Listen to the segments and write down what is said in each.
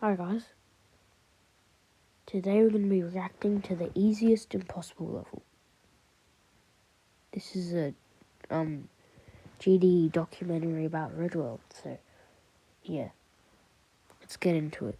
Hi guys, today we're going to be reacting to the easiest impossible level. This is a GD documentary about Redworld, so yeah, let's get into it.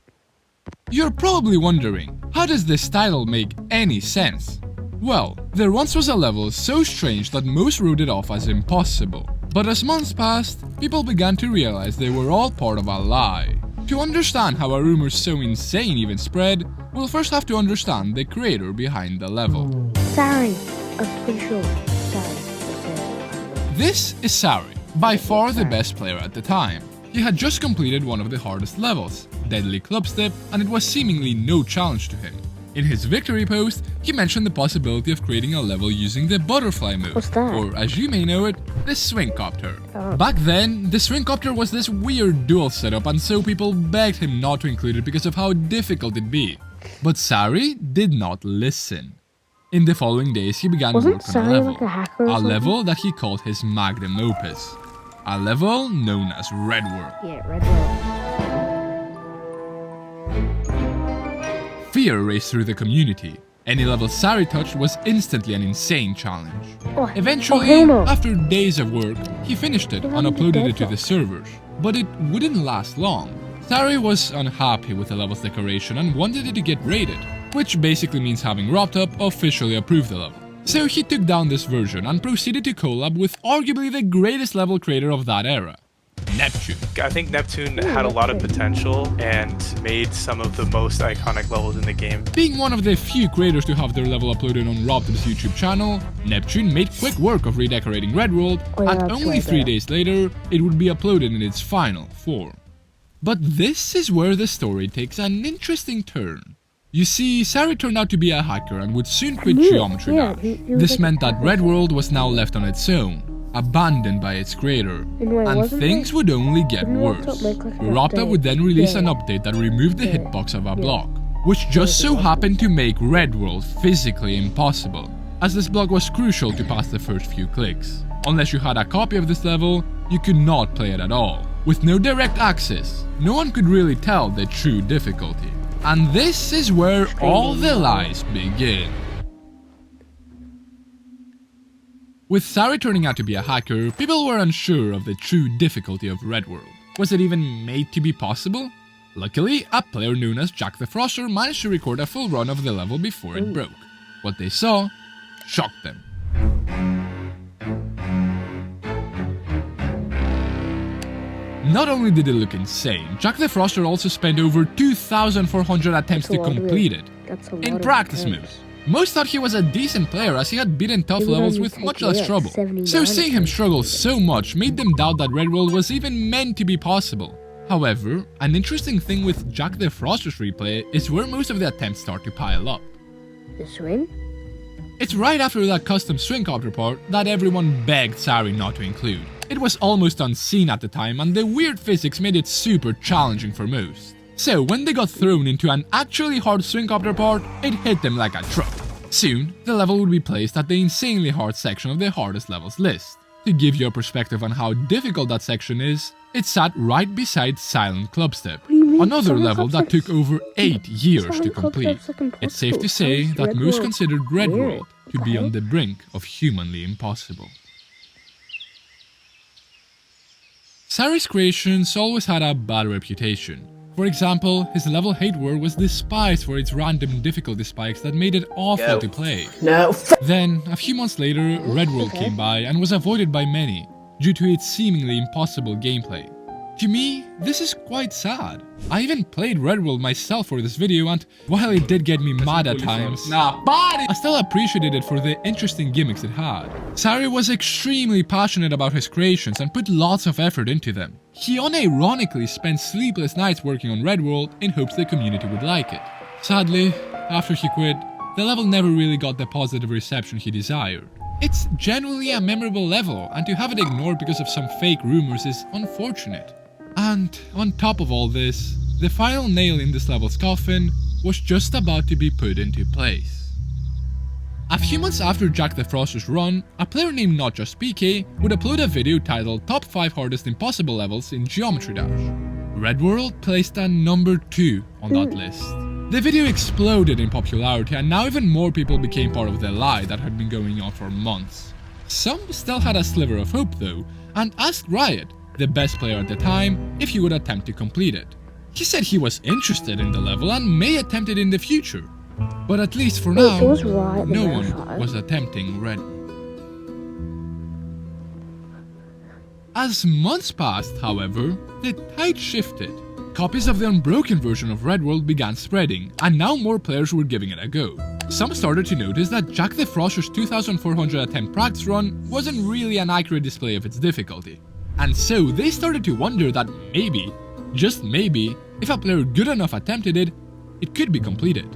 You're probably wondering, how does this title make any sense? Well, there once was a level so strange that most wrote it off as impossible. But as months passed, people began to realize they were all part of a lie. To understand how a rumor so insane even spread, we'll first have to understand the creator behind the level. Sari, I'm pretty sure. Sari. This is Sari, by far the best player at the time. He had just completed one of the hardest levels, Deadly Clubstep, and it was seemingly no challenge to him. In his victory post, he mentioned the possibility of creating a level using the butterfly mode, What's that? or as you may know it, the swingcopter. Oh. Back then, the swingcopter was this weird dual setup, and so people begged him not to include it because of how difficult it'd be. But Sari did not listen. In the following days, he began work on Sari a level, like a hacker or something? level that he called his magnum opus, a level known as Redworld. Yeah, Redworld. Fear raced through the community. Any level Sari touched was instantly an insane challenge. Eventually, hell no. after days of work, he finished it and uploaded it to the servers. But it wouldn't last long. Sari was unhappy with the level's decoration and wanted it to get rated, which basically means having RobTop officially approve the level. So he took down this version and proceeded to collab with arguably the greatest level creator of that era, Neptune. I think Neptune had a lot of potential and made some of the most iconic levels in the game. Being one of the few creators to have their level uploaded on RobTop's YouTube channel, Neptune made quick work of redecorating Redworld, and only 3 days later, it would be uploaded in its final form. But this is where the story takes an interesting turn. You see, Sari turned out to be a hacker and would soon quit Geometry Dash. This meant that Redworld was now left on its own, abandoned by its creator, and things would only get worse. RobTop would then release an update that removed the hitbox of a block, which just so happened to make Redworld physically impossible, as this block was crucial to pass the first few clicks. Unless you had a copy of this level, you could not play it at all. With no direct access, no one could really tell the true difficulty. And this is where all the lies begin. With Sari turning out to be a hacker, people were unsure of the true difficulty of Redworld. Was it even made to be possible? Luckily, a player known as Jack the Froster managed to record a full run of the level before it broke. What they saw shocked them. Not only did it look insane, Jack the Froster also spent over 2,400 attempts to complete it, in practice mode. Most thought he was a decent player as he had beaten tough levels with much less trouble, so seeing him struggle so much made them doubt that Redworld was even meant to be possible. However, an interesting thing with Jack the Froster's replay is where most of the attempts start to pile up. The swing? It's right after that custom swingcopter part that everyone begged Sari not to include. It was almost unseen at the time, and the weird physics made it super challenging for most. So when they got thrown into an actually hard swingcopter part, it hit them like a truck. Soon, the level would be placed at the insanely hard section of the hardest levels list. To give you a perspective on how difficult that section is, it sat right beside Silent Clubstep, another level that took over 8 years to complete. It's safe to say that most considered Redworld to be on the brink of humanly impossible. Sari's creations always had a bad reputation. For example, his level Hate War was despised for its random difficulty spikes that made it awful to play. Then, a few months later, Redworld came by and was avoided by many, due to its seemingly impossible gameplay. To me, this is quite sad. I even played Redworld myself for this video, and while it did get me mad at times, I still appreciated it for the interesting gimmicks it had. Sari was extremely passionate about his creations and put lots of effort into them. He unironically spent sleepless nights working on Redworld in hopes the community would like it. Sadly, after he quit, the level never really got the positive reception he desired. It's genuinely a memorable level, and to have it ignored because of some fake rumors is unfortunate. And on top of all this, the final nail in this level's coffin was just about to be put into place. A few months after Jack the Froster's run, a player named NotJustPK would upload a video titled Top 5 Hardest Impossible Levels in Geometry Dash. Red World placed at number 2 on that list. The video exploded in popularity and now even more people became part of the lie that had been going on for months. Some still had a sliver of hope though, and asked Riot, the best player at the time, if he would attempt to complete it. He said he was interested in the level and may attempt it in the future, but at least for now, no one was attempting Red World. As months passed, however, the tide shifted. Copies of the unbroken version of Red World began spreading, and now more players were giving it a go. Some started to notice that Jack the Frosher's 2400 attempt practice run wasn't really an accurate display of its difficulty. And so they started to wonder that maybe, just maybe, if a player good enough attempted it, it could be completed.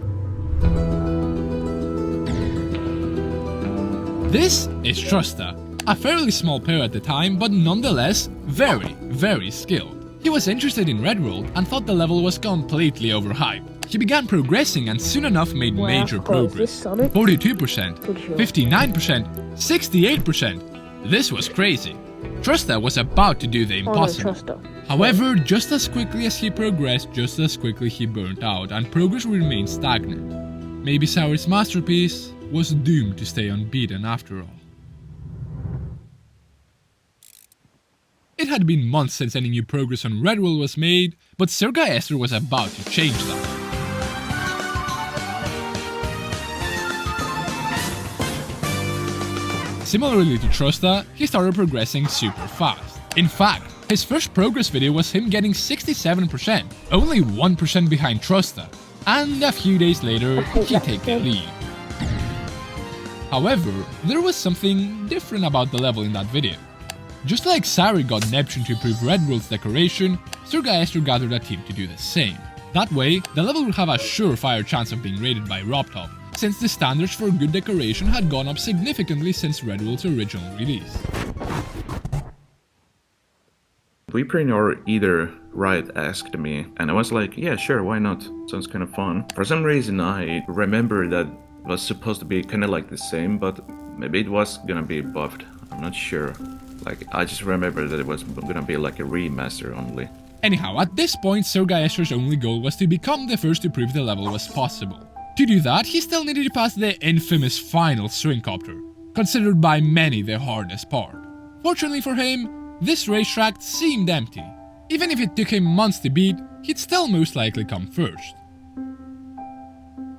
This is Trusta, a fairly small player at the time, but nonetheless very, very skilled. He was interested in Red World and thought the level was completely overhyped. He began progressing and soon enough made major progress. 42%, 59%, 68%. This was crazy. Trusta was about to do the impossible. However, just as quickly as he progressed, just as quickly he burnt out, and progress remained stagnant. Maybe Sour's masterpiece was doomed to stay unbeaten after all. It had been months since any new progress on Red World was made, but Sergei Esther was about to change that. Similarly to Trusta, he started progressing super fast. In fact, his first progress video was him getting 67%, only 1% behind Trusta, and a few days later, he took the lead. However, there was something different about the level in that video. Just like Sari got Neptune to improve Red World's decoration, Sergei Esther gathered a team to do the same. That way, the level would have a surefire chance of being rated by RobTop, since the standards for good decoration had gone up significantly since Red World's original release. Weepring or either Riot asked me, and I was like, yeah, sure, why not? Sounds kind of fun. For some reason, I remember that it was supposed to be kind of like the same, but maybe it was gonna be buffed. I'm not sure. Like, I just remember that it was gonna be like a remaster only. Anyhow, at this point, Sergei Esther's only goal was to become the first to prove the level was possible. To do that, he still needed to pass the infamous final Swingcopter, considered by many the hardest part. Fortunately for him, this racetrack seemed empty. Even if it took him months to beat, he'd still most likely come first.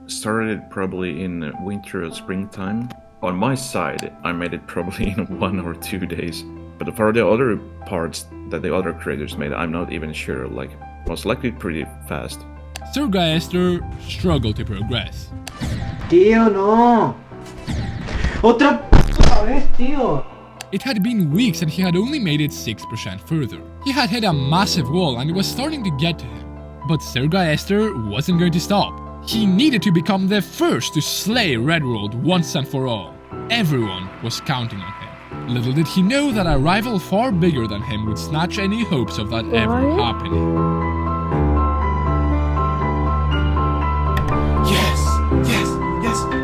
Started probably in winter or springtime. On my side, I made it probably in 1 or 2 days. But for the other parts that the other creators made, I'm not even sure, like, most likely pretty fast. Sergei Esther struggled to progress. Tío, no! ¡Otra puta vez, tío! It had been weeks and he had only made it 6% further. He had hit a massive wall and it was starting to get to him. But Sergei Esther wasn't going to stop. He needed to become the first to slay Red World once and for all. Everyone was counting on him. Little did he know that a rival far bigger than him would snatch any hopes of that ever happening.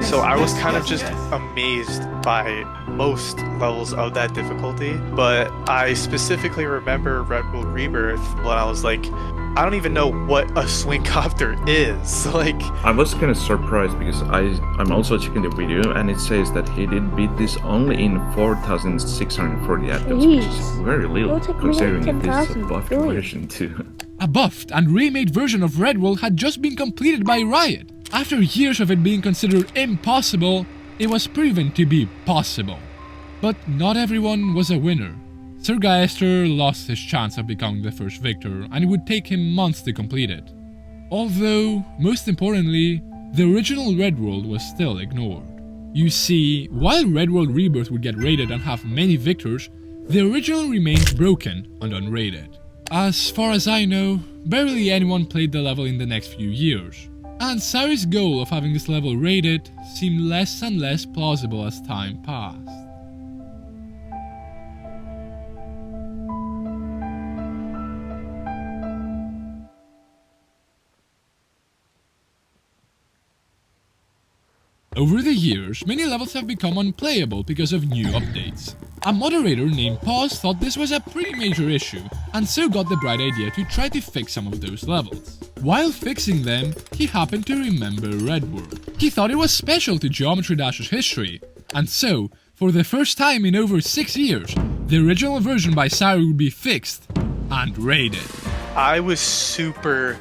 So I was kind of just amazed by most levels of that difficulty, but I specifically remember Red World Rebirth when I was like, I don't even know what a Swingcopter is. Like, I was kind of surprised because I'm also checking the video and it says that he did beat this only in 4,640 attempts, which is very little considering this is a buffed version too. A buffed and remade version of Red World had just been completed by Riot. After years of it being considered impossible, it was proven to be possible. But not everyone was a winner. Sergei Esther lost his chance of becoming the first victor, and it would take him months to complete it. Although, most importantly, the original Red World was still ignored. You see, while Red World Rebirth would get rated and have many victors, the original remained broken and unrated. As far as I know, barely anyone played the level in the next few years, and Sari's goal of having this level rated seemed less and less plausible as time passed. Over the years, many levels have become unplayable because of new updates. A moderator named Pause thought this was a pretty major issue, and so got the bright idea to try to fix some of those levels. While fixing them, he happened to remember Red World. He thought it was special to Geometry Dash's history, and so, for the first time in over 6 years, the original version by Sari would be fixed and raided. I was super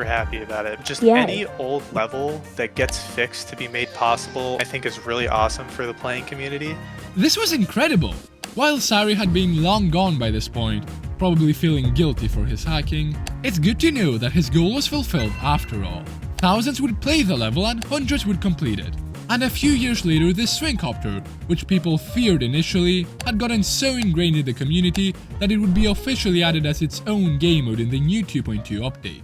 happy about it. Just Yeah. any old level that gets fixed to be made possible, I think is really awesome for the playing community. This was incredible! While Sari had been long gone by this point, probably feeling guilty for his hacking, it's good to know that his goal was fulfilled after all. Thousands would play the level and hundreds would complete it. And a few years later, this Swingcopter, which people feared initially, had gotten so ingrained in the community that it would be officially added as its own game mode in the new 2.2 update.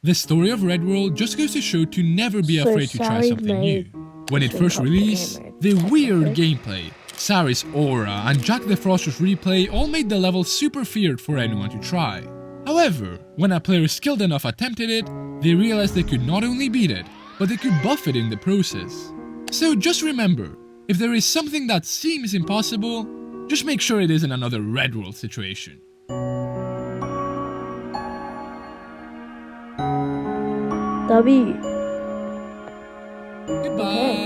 The story of Red World just goes to show to never be So afraid to try Sari something new. made When it first Swingcopter released, game mode. the weird Okay. gameplay, Sari's aura, and Jack the Froster's replay all made the level super feared for anyone to try. However, when a player skilled enough attempted it, they realized they could not only beat it, but they could buff it in the process. So just remember, if there is something that seems impossible, just make sure it isn't another Red World situation. Dabi. Goodbye!